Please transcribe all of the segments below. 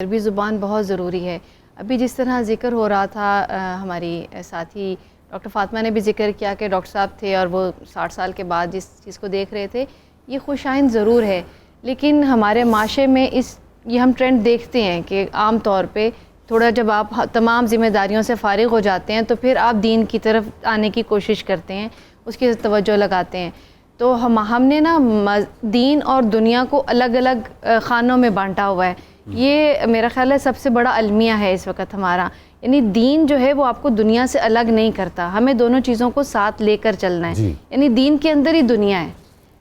عربی زبان بہت ضروری ہے۔ ابھی جس طرح ذکر ہو رہا تھا ہماری ساتھی ڈاکٹر فاطمہ نے بھی ذکر کیا کہ ڈاکٹر صاحب تھے اور وہ 60 سال کے بعد جس چیز کو دیکھ رہے تھے، یہ خوش آئند ضرور ہے، لیکن ہمارے معاشرے میں یہ ہم ٹرینڈ دیکھتے ہیں کہ عام طور پہ تھوڑا جب آپ تمام ذمہ داریوں سے فارغ ہو جاتے ہیں تو پھر آپ دین کی طرف آنے کی کوشش کرتے ہیں، اس کی توجہ لگاتے ہیں۔ تو ہم نے نا دین اور دنیا کو الگ الگ خانوں میں بانٹا ہوا ہے۔ یہ میرا خیال ہے سب سے بڑا المیہ ہے اس وقت ہمارا، یعنی دین جو ہے وہ آپ کو دنیا سے الگ نہیں کرتا، ہمیں دونوں چیزوں کو ساتھ لے کر چلنا ہے۔ یعنی دین کے اندر ہی دنیا ہے،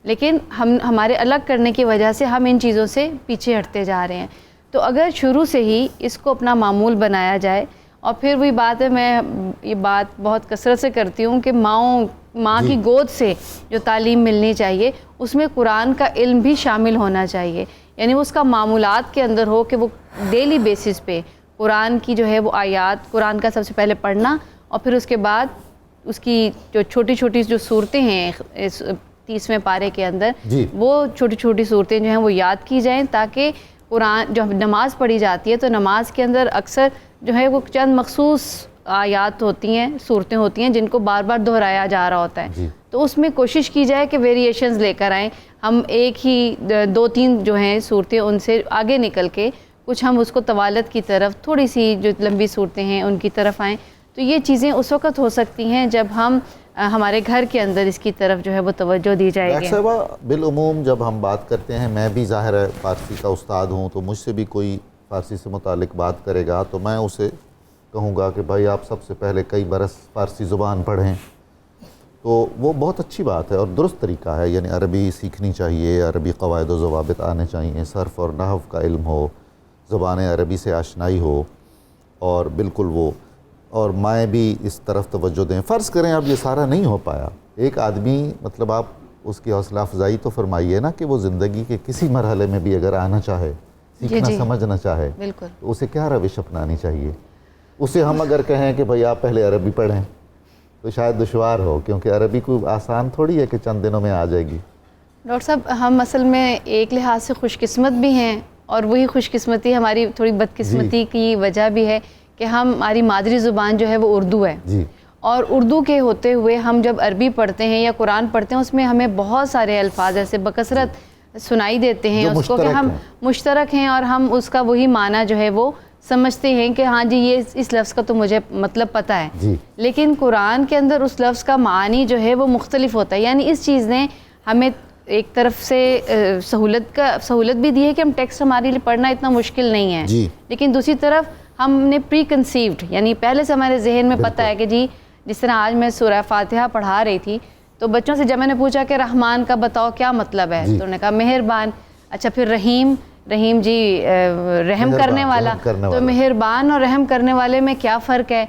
لیکن ہمارے الگ کرنے کی وجہ سے ہم ان چیزوں سے پیچھے ہٹتے جا رہے ہیں۔ تو اگر شروع سے ہی اس کو اپنا معمول بنایا جائے، اور پھر وہی بات ہے، میں یہ بات بہت کثرت سے کرتی ہوں کہ ماں کی گود سے جو تعلیم ملنی چاہیے اس میں قرآن کا علم بھی شامل ہونا چاہیے، یعنی اس کا معمولات کے اندر ہو کہ وہ ڈیلی بیسس پہ قرآن کی جو ہے وہ آیات، قرآن کا سب سے پہلے پڑھنا، اور پھر اس کے بعد اس کی جو چھوٹی چھوٹی جو صورتیں ہیں 30ویں پارے کے اندر، وہ چھوٹی چھوٹی صورتیں جو ہیں وہ یاد کی جائیں، تاکہ قرآن جو نماز پڑھی جاتی ہے تو نماز کے اندر اکثر جو ہے وہ چند مخصوص آیات ہوتی ہیں، صورتیں ہوتی ہیں جن کو بار بار دہرایا جا رہا ہوتا ہے، تو اس میں کوشش کی جائے کہ ویریشنز لے کر آئیں، ہم ایک ہی 2-3 جو ہیں صورتیں ان سے آگے نکل کے کچھ ہم اس کو طوالت کی طرف، تھوڑی سی جو لمبی صورتیں ہیں ان کی طرف آئیں۔ تو یہ چیزیں اس وقت ہو سکتی ہیں جب ہم ہمارے گھر کے اندر اس کی طرف جو ہے وہ توجہ دی جائے گی۔ بالعموم جب ہم بات کرتے ہیں، میں بھی ظاہر ہے فارسی کا استاد ہوں، تو مجھ سے بھی کوئی فارسی سے متعلق بات کرے گا تو میں اسے کہوں گا کہ بھائی آپ سب سے پہلے کئی برس فارسی زبان پڑھیں، تو وہ بہت اچھی بات ہے اور درست طریقہ ہے، یعنی عربی سیکھنی چاہیے، عربی قواعد و ضوابط آنے چاہیے، صرف اور نحو کا علم ہو، زبان عربی سے آشنائی ہو، اور بالکل وہ اور مائیں بھی اس طرف توجہ دیں۔ فرض کریں اب یہ سارا نہیں ہو پایا، ایک آدمی مطلب آپ اس کی حوصلہ افزائی تو فرمائیے نا کہ وہ زندگی کے کسی مرحلے میں بھی اگر آنا چاہے، سیکھنا سمجھنا چاہے، تو اسے کیا روش اپنانی چاہیے؟ اسے ہم اگر کہیں کہ بھئی آپ پہلے عربی پڑھیں تو شاید دشوار ہو، کیونکہ عربی کوئی آسان تھوڑی ہے کہ چند دنوں میں آ جائے گی۔ ڈاکٹر صاحب، ہم اصل میں ایک لحاظ سے خوش قسمت بھی ہیں، اور وہی خوش قسمتی ہماری تھوڑی بدقسمتی کی وجہ بھی ہے کہ ہماری مادری زبان جو ہے وہ اردو ہے، اور اردو کے ہوتے ہوئے ہم جب عربی پڑھتے ہیں یا قرآن پڑھتے ہیں، اس میں ہمیں بہت سارے الفاظ ایسے بکثرت سنائی دیتے ہیں اس کو کہ ہم مشترک ہیں، اور ہم اس کا وہی معنی جو ہے وہ سمجھتے ہیں کہ ہاں جی یہ اس لفظ کا تو مجھے مطلب پتہ ہے، لیکن قرآن کے اندر اس لفظ کا معنی جو ہے وہ مختلف ہوتا ہے۔ یعنی اس چیز نے ہمیں ایک طرف سے سہولت بھی دی ہے کہ ہم ٹیکسٹ ہمارے لیے پڑھنا اتنا مشکل نہیں ہے، لیکن دوسری طرف ہم نے پری کنسیوڈ، یعنی پہلے سے ہمارے ذہن میں پتہ ہے کہ جی جس طرح آج میں سورہ فاتحہ پڑھا رہی تھی تو بچوں سے جب میں نے پوچھا کہ رحمان کا بتاؤ کیا مطلب ہے، تو انہوں نے کہا مہربان۔ اچھا پھر رحیم جی رحم کرنے والا، تو مہربان اور رحم کرنے والے میں کیا فرق ہے؟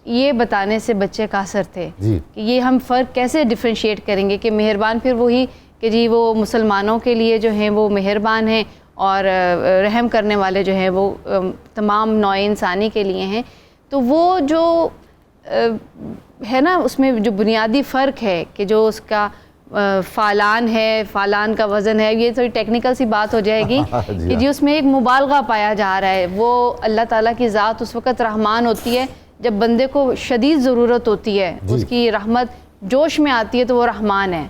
یہ بتانے سے بچے قاصر تھے کہ یہ ہم فرق کیسے ڈفرینشیٹ کریں گے کہ مہربان پھر وہی کہ جی وہ مسلمانوں کے لیے جو ہیں وہ مہربان ہیں، اور رحم کرنے والے جو ہیں وہ تمام نوع انسانی کے لیے ہیں۔ تو وہ جو ہے نا اس میں جو بنیادی فرق ہے کہ جو اس کا فالان ہے، فالان کا وزن ہے، یہ تھوڑی ٹیکنیکل سی بات ہو جائے گی کہ جی اس میں ایک مبالغہ پایا جا رہا ہے۔ وہ اللہ تعالیٰ کی ذات اس وقت رحمان ہوتی ہے جب بندے کو شدید ضرورت ہوتی ہے، اس کی رحمت جوش میں آتی ہے تو وہ رحمان ہے،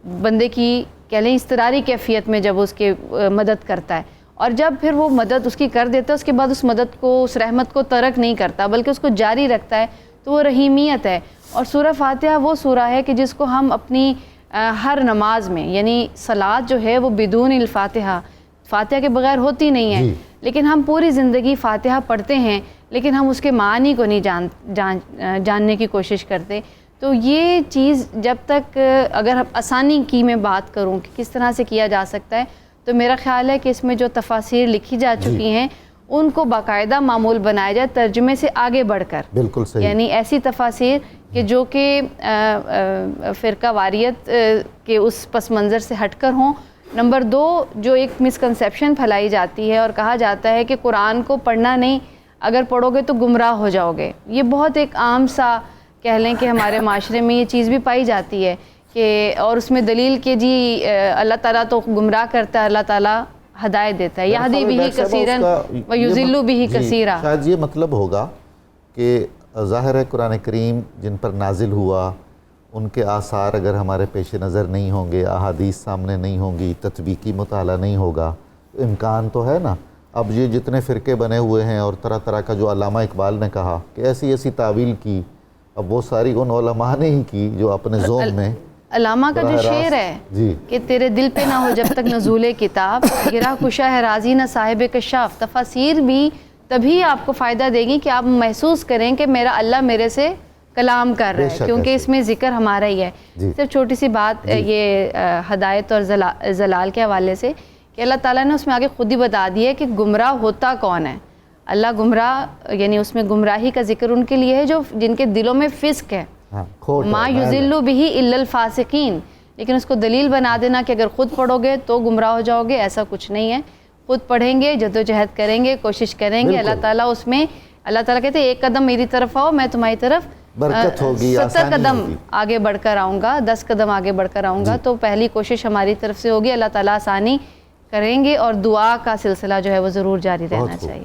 بندے کی کہہ لیں اضطراری کیفیت میں جب اس کے مدد کرتا ہے، اور جب پھر وہ مدد اس کی کر دیتا ہے اس کے بعد اس مدد کو، اس رحمت کو ترک نہیں کرتا بلکہ اس کو جاری رکھتا ہے، تو وہ رحیمیت ہے۔ اور سورہ فاتحہ وہ سورہ ہے کہ جس کو ہم اپنی ہر نماز میں، یعنی صلاۃ جو ہے وہ بدون الفاتحہ، فاتحہ کے بغیر ہوتی نہیں ہے، لیکن ہم پوری زندگی فاتحہ پڑھتے ہیں لیکن ہم اس کے معنی کو نہیں جاننے کی کوشش کرتے۔ تو یہ چیز جب تک اگر ہم آسانی کی میں بات کروں کہ کس طرح سے کیا جا سکتا ہے، تو میرا خیال ہے کہ اس میں جو تفاسیر لکھی جا چکی ہیں ان کو باقاعدہ معمول بنایا جائے ترجمے سے آگے بڑھ کر، بالکل صحیح، یعنی ایسی تفاسیر کہ جو کہ فرقہ واریت کے اس پس منظر سے ہٹ کر ہوں۔ نمبر 2، جو ایک مسکنسیپشن پھیلائی جاتی ہے اور کہا جاتا ہے کہ قرآن کو پڑھنا نہیں، اگر پڑھو گے تو گمراہ ہو جاؤ گے، یہ بہت ایک عام سا کہہ لیں کہ ہمارے معاشرے میں یہ چیز بھی پائی جاتی ہے کہ، اور اس میں دلیل کہ جی اللہ تعالیٰ تو گمراہ کرتا ہے، اللہ تعالیٰ ہدایت دیتا ہے، یہدی بہ کثیرا ویضل بہ کثیرا۔ شاید یہ مطلب ہوگا کہ ظاہر ہے قرآن کریم جن پر نازل ہوا ان کے آثار اگر ہمارے پیش نظر نہیں ہوں گے، احادیث سامنے نہیں ہوں گی، تطبیقی مطالعہ نہیں ہوگا، امکان تو ہے نا۔ اب یہ جتنے فرقے بنے ہوئے ہیں اور طرح طرح کا جو علامہ اقبال نے کہا کہ ایسی ایسی تعویل کی، اب وہ ساری ان علماء نے ہی کی جو اپنے ذوق میں۔ علامہ کا جو شعر ہے کہ تیرے دل پہ نہ ہو جب تک نزول کتاب، گرا کشا ہے راضی نہ صاحب کشاف، تفاسیر بھی تبھی آپ کو فائدہ دے گی کہ آپ محسوس کریں کہ میرا اللہ میرے سے کلام کر رہا ہے، کیونکہ اس میں ذکر ہمارا ہی ہے۔ صرف چھوٹی سی بات یہ ہدایت اور زلال کے حوالے سے کہ اللہ تعالیٰ نے اس میں آگے خود ہی بتا دیا ہے کہ گمراہ ہوتا کون ہے۔ اللہ گمراہ یعنی اس میں گمراہی کا ذکر ان کے لیے ہے جو جن کے دلوں میں فسق ہے، ما یضل بہ الا الفاسقین، لیکن اس کو دلیل بنا دینا کہ اگر خود پڑھو گے تو گمراہ ہو جاؤ گے، ایسا کچھ نہیں ہے۔ خود پڑھیں گے، جدوجہد کریں گے، کوشش کریں گے، اللہ تعالیٰ اس میں، اللہ تعالیٰ کہتے ہیں ایک قدم میری طرف آؤ میں تمہاری طرف برکت ہوگی، 70 قدم آگے بڑھ کر آؤں گا، 10 قدم آگے بڑھ کر آؤں گا۔ تو پہلی کوشش ہماری طرف سے ہوگی، اللہ تعالیٰ آسانی کریں گے، اور دعا کا سلسلہ جو ہے وہ ضرور جاری رہنا چاہیے۔